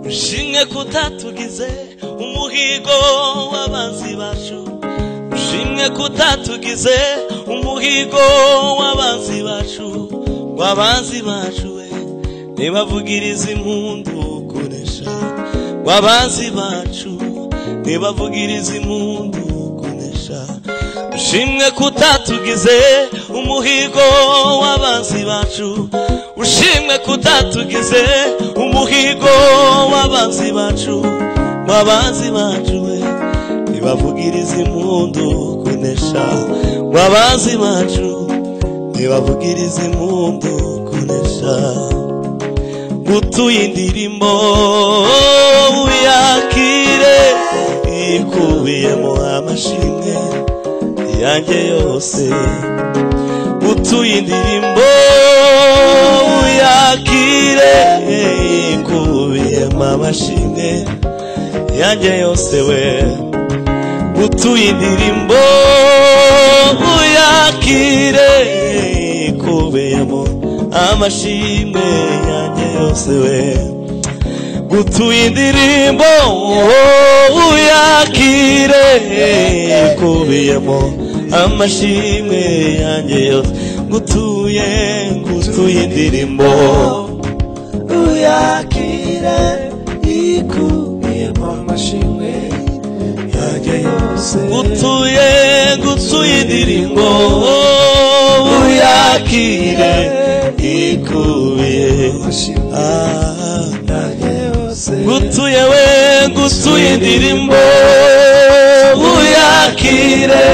ushimwe kutatugize umuhigo w'abanzi bacu, ushimwe kutatugize umuhigo w'abanzi bacu, w'abanzi bacu we ntibavugiriza impundu kunesha, w'abanzi bacu ntibavugiriza impundu kunesha. Ushimwe kutatugize umuhigo w'abanzi bacu, ushimwe kutatugize umuhigo w'abanzi bacu, w'abanzi bacu we ntibavugiriza impundu kunesha, w'abanzi bacu ntibavugiriza impundu kunesha. Gutuye indirimbo uyakire ikubiyemo amashimwe yanjye yose, gutuye indirimbo uyakire ikubiyemo amashimwe yanjye yose we, gutuye indirimbo uyakire ikubiyemo amashimwe yanjye yose we, gutuye indirimbo uyakire ikubiyemo amashimwe yanjye yose, gutuye indirimbo uyakire ikubiyemo amashimwe yanjye yose, gutuye indirimbo uyakire ikubiye gutuye we, gutuye indirimbo uyakire